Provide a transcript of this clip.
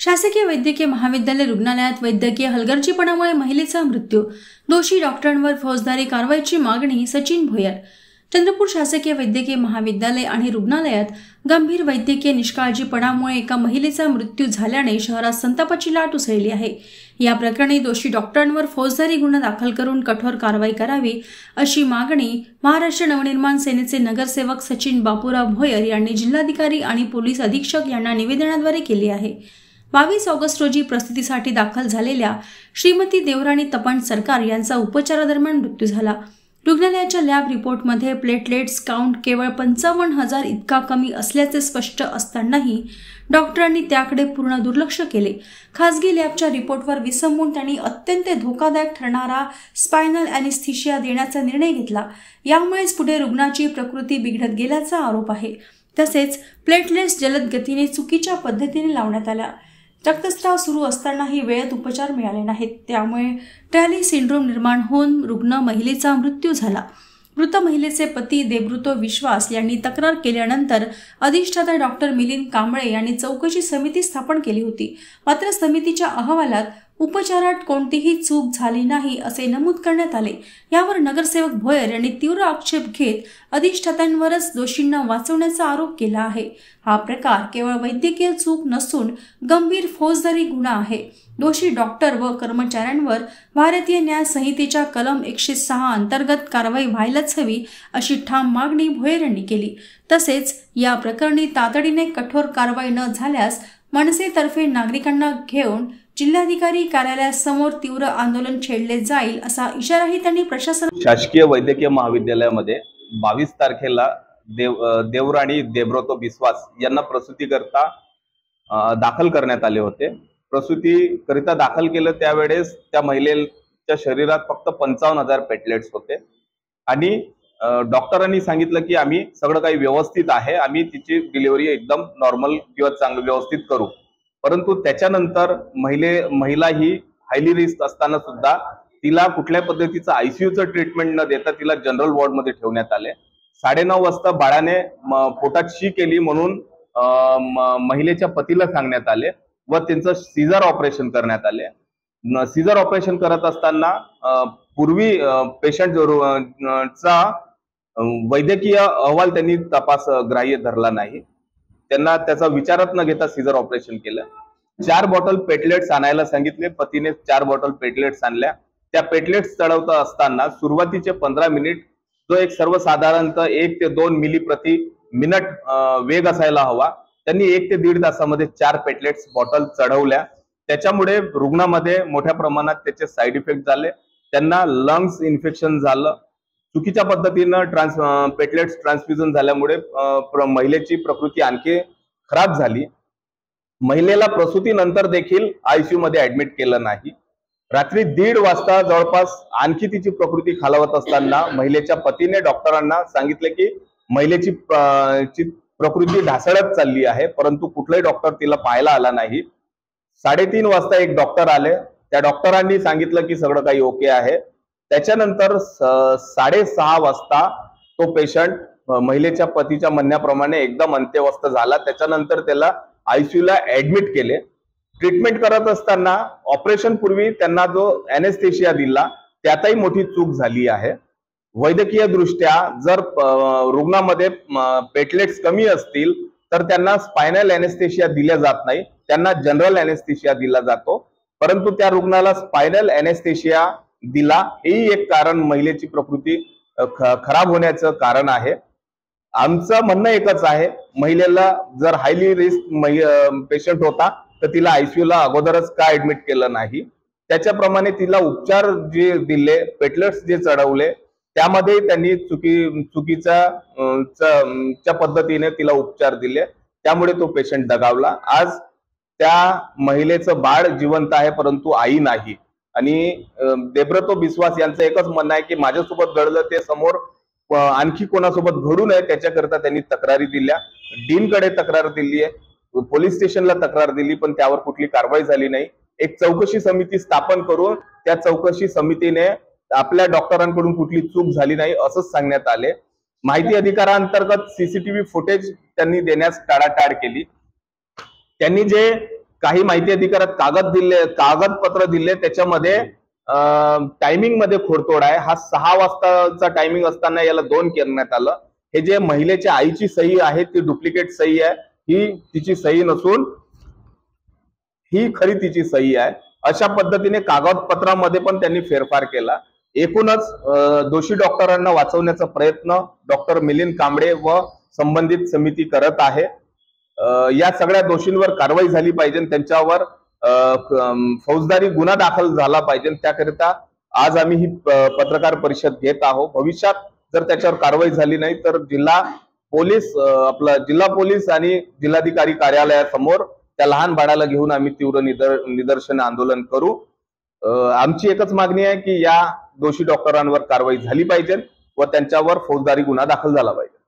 शासकीय वैद्यकीय महाविद्यालय रुग्णालयात वैद्यकीय हलगर्जीपणामुळे महिलेचा मृत्यू, दोषी डॉक्टरांवर फौजदारी कारवाईची मागणी. सचिन भोयर. चंद्रपूर शासकीय वैद्यकीय महाविद्यालय आणि रुग्णालयात गंभीर वैद्यकीय निष्काळजीपणामुळे एका महिलेचा मृत्यू झाल्याने शहरात संतापाची लाट उसळली आहे. या प्रकरणी दोषी डॉक्टरांवर फौजदारी गुन्हा दाखल करून कठोर कारवाई करावी अशी मागणी महाराष्ट्र नवनिर्माण सेनेचे नगरसेवक सचिन बापूराव भोयर यांनी जिल्हाधिकारी आणि पोलीस अधीक्षक यांना निवेदनाद्वारे केली आहे. 22 ऑगस्ट रोजी प्रसूतीसाठी दाखल झालेल्या श्रीमती देवराणी तपन सरकार यांचा उपचारादरम्यान मृत्यू झाला. रुग्णालयाच्या लॅब रिपोर्टमध्ये प्लेटलेट्स काउंट केवळ 55,000 इतका कमी असल्याचे स्पष्ट असतानाही डॉक्टरांनी त्याकडे पूर्ण दुर्लक्ष केले. खासगी लॅबच्या रिपोर्टवर विसंबून त्यांनी अत्यंत धोकादायक ठरणारा स्पायनल ॲनेस्थीशिया देण्याचा निर्णय घेतला. यामुळेच पुढे रुग्णाची प्रकृती बिघडत गेल्याचा आरोप आहे. तसेच प्लेटलेट्स जलद गतीने चुकीच्या पद्धतीने लावण्यात आल्या. रक्तस्राव सुरू असतानाही वेळेत उपचार मिळाले नाहीत. त्यामुळे ट्रॅली सिंड्रोम निर्माण होऊन रुग्ण महिलेचा मृत्यू झाला. मृत महिलेचे पती देवृतो विश्वास यांनी तक्रार केल्यानंतर अधिष्ठाता डॉक्टर मिलिंद कांबळे यांनी चौकशी समिती स्थापन केली होती. मात्र समितीच्या अहवालात उपचारात कोणतीही चूक झाली नाही असे नमूद करण्यात आले. यावर नगरसेवक भोयर यांनी तीव्र आक्षेप घेत अधिष्ठात्यांवरच दोषींना वाचवण्याचा आरोप केला आहे. हा प्रकार केवळ वैद्यकीय चूक नसून गंभीर फौजदारी गुन्हा आहे. दोषी डॉक्टर व कर्मचाऱ्यांवर भारतीय न्याय संहितेच्या कलम 106 अंतर्गत कारवाई व्हायलाच हवी अशी ठाम मागणी भोयर यांनी केली. तसेच या प्रकरणी तातडीने कठोर कारवाई न झाल्यास मनसेतर्फे नागरिकांना घेऊन जिल्हाधिकारी कार्यालयासमोर तीव्र आंदोलन छेडले जाईल असा इशाराही त्यांनी प्रशासन. शासकीय वैद्यकीय महाविद्यालयामध्ये 22 तारखेला देवराणी देवव्रत विश्वास यांना प्रसूतीकरता दाखल करण्यात आले होते. प्रसूतीकरिता दाखल केलं त्यावेळेस त्या महिलेच्या शरीरात फक्त 55,000 प्लेटलेट्स होते आणि डॉक्टरांनी सांगितलं की आम्ही सगळं काही व्यवस्थित आहे, आम्ही तिची डिलिव्हरी एकदम नॉर्मल किंवा चांगलं व्यवस्थित करू. परंतु त्याच्यानंतर महिला ही हायली रिस्क असताना सुद्धा तिला कुठल्या पद्धतीचं आयसीयूचं ट्रीटमेंट न देता तिला जनरल वॉर्डमध्ये ठेवण्यात आले. 9:30 वाजता बाळाने पोटात शी केली म्हणून महिलेच्या पतीला सांगण्यात आले व त्यांचं सीझर ऑपरेशन करण्यात आले. सीझर ऑपरेशन करत असताना पूर्वी पेशंटचा वैद्यकीय अहवाल त्यांनी तपास ग्राह्य धरला नाही. त्यांना त्याचा विचारात न घेता सीझर ऑपरेशन केलं. 4 बॉटल प्लेटलेट्स आणायला सांगितले. पतीने 4 बॉटल प्लेटलेट्स आणल्या. त्या प्लेटलेट्स चढवत असताना सुरुवातीचे 15 मिनिट जो एक सर्वसाधारणतः 1 ते 2 मिली प्रति मिनिट वेग असायला हवा, त्यांनी 1 ते 1.5 तासामध्ये 4 प्लेटलेट्स बॉटल चढवल्या. त्याच्यामुळे रुग्णामध्ये मोठ्या प्रमाणात त्याचे साईड इफेक्ट झाले. त्यांना लंग्स इन्फेक्शन झालं. चुकीच्या पद्धतीनं प्लेटलेट्स ट्रान्सफ्युजन झाल्यामुळे महिलेची प्रकृती आणखी खराब झाली. महिलेला प्रसूतीनंतर देखील आयसीयू मध्ये ऍडमिट केलं नाही. रात्री 1:30 वाजता जवळपास आणखी तिची प्रकृती खालावत असताना महिलेच्या पतीने डॉक्टरांना सांगितले की महिलेची प्रकृती ढासळत चालली आहे, परंतु कुठलाही डॉक्टर तिला पाहायला आला नाही. 3:30 वाजता एक डॉक्टर आले. त्या डॉक्टरांनी सांगितलं की सगळं काही ओके आहे. त्याच्यानंतर 6:30 वाजता तो पेशंट महिलेच्या पतीच्या म्हणण्याप्रमाणे एकदम अंत्यवस्थ झाला. त्याच्यानंतर त्याला आयसीयू ला ऍडमिट केले. ट्रीटमेंट करत असताना ऑपरेशन पूर्वी त्यांना जो ॲनेस्थेशिया दिला त्यातही मोठी चूक झाली आहे. वैद्यकीय दृष्ट्या जर रुग्णामध्ये प्लेटलेट्स कमी असतील तर त्यांना स्पायनल ॲनेस्थेशिया दिल्या जात नाही, त्यांना जनरल ॲनेस्थेशिया दिला जातो. परंतु त्या रुग्णाला स्पायनल ॲनेस्थेशिया दिला, हेही एक कारण महिलेची प्रकृती खराब होण्याचं कारण आहे. आमचं म्हणणं एकच आहे, महिलेला जर हायली रिस्क पेशंट होता तर तिला आयसीयू ला अगोदरच का ऍडमिट केलं नाही. त्याच्याप्रमाणे तिला उपचार जे दिले, प्लेटलेट्स जे चढवले त्यामध्ये त्यांनी चुकीच्या पद्धतीने तिला उपचार दिले, त्यामुळे तो पेशंट दगावला. आज त्या महिलेचं बाळ जिवंत आहे परंतु आई नाही. आणि देवव्रत विश्वास यांचं एकच म्हणणं आहे की माझ्यासोबत घडलं ते समोर आणखी कोणासोबत घडू नये त्याच्याकरता त्यांनी तक्रारी दिल्या. डीनकडे तक्रार दिली आहे, पोलीस स्टेशनला तक्रार दिली, पण त्यावर कुठली कारवाई झाली नाही. एक चौकशी समिती स्थापन करून त्या चौकशी समितीने आपल्या डॉक्टरांकडून कुठली चूक झाली नाही असंच सांगण्यात आले. माहिती अधिकारांतर्गत सीसीटीव्ही फुटेज त्यांनी देण्यास टाळाटाळ केली. त्यांनी जे काही माहिती अधिकारात कागदपत्र दिले, त्याच्यामध्ये टायमिंग मध्ये खोडतोड आहे. हा 6 वाजताचा टायमिंग असताना याला 2 करण्यात आलं. हे जे महिलेच्या आईची सही आहे ती डुप्लिकेट सही आहे, ही तिची सही नसून ही खरी तिची सही आहे. अशा पद्धतीने कागदपत्रामध्ये पण त्यांनी फेरफार केला. एकूणच दोषी डॉक्टरांना वाचवण्याचा प्रयत्न डॉक्टर मिलिंद कांबळे व संबंधित समिती करत आहे. या सगळ्या दोषींवर कारवाई झाली पाहिजे, त्यांच्यावर फौजदारी गुन्हा दाखल झाला पाहिजे. त्याकरिता आज आम्ही ही पत्रकार परिषद घेत आहोत. भविष्यात जर त्याच्यावर कारवाई झाली नाही तर जिल्हा पोलीस आणि जिल्हाधिकारी कार्यालयासमोर त्या लहान बाळाला घेऊन आम्ही तीव्र निदर्शन आंदोलन करू. आमची एकच मागणी आहे की या दोषी डॉक्टरांवर कारवाई झाली पाहिजे व त्यांच्यावर फौजदारी गुन्हा दाखल झाला पाहिजे.